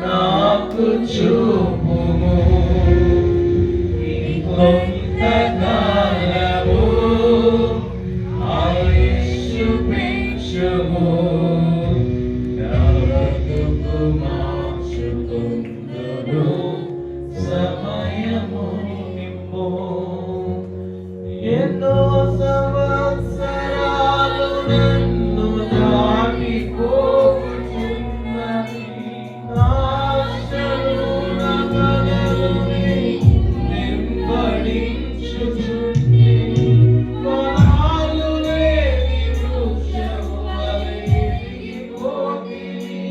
నాకు చూపుము ఇంకొంతకాలము ఆయుష్షు పెంచుము నా బ్రతుకు మార్చుకొందును సమయము నింపు ఎన్నో సంవత్సరాలు నన్ను దాటిపోతున్నవి ఆశలు నగలుని వెంబడించుచుంది ఫలాలు లేని వృక్షము వలె ఎదిగిపోతిని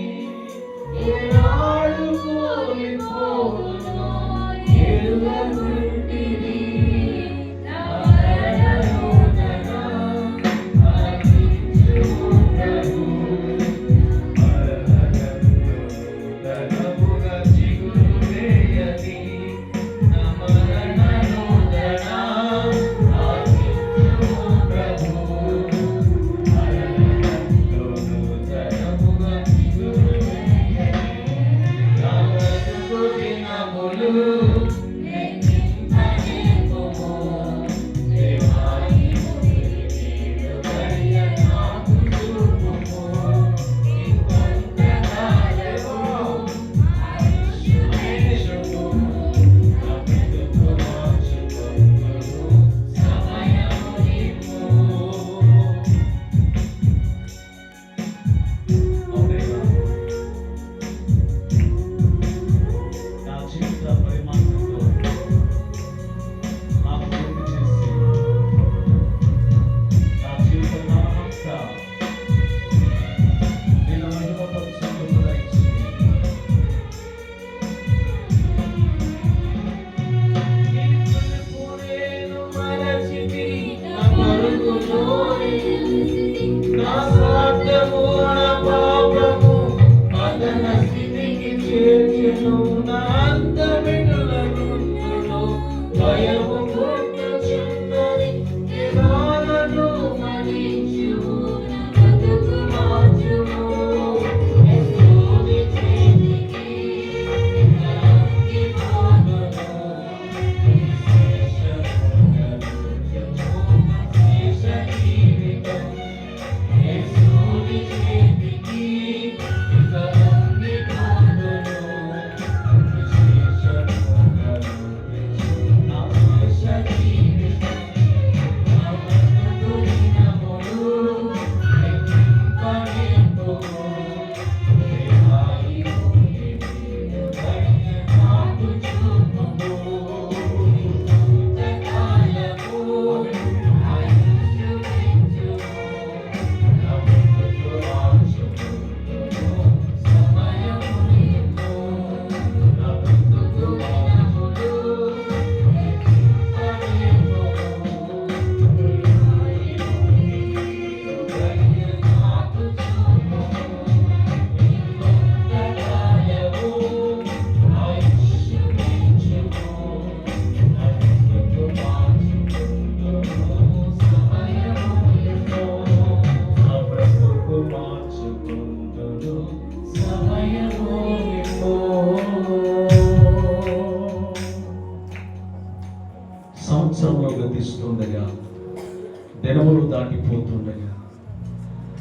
ఏనాడు కూలిపోదునో ఎరుగకుంటిని నా స్వార్థము నా పాపము పతన స్థితికి చేర్చెను నా అంతమిడుల గుర్తులో భయము పుట్టుచున్నది ఎలాగను మరించుము బ్రతుకు మార్చుము యేసుని చేతికి లొంగిపోదును సంవత్సరంలో గతిస్తుండగా దినములు దాటిపోతుండగా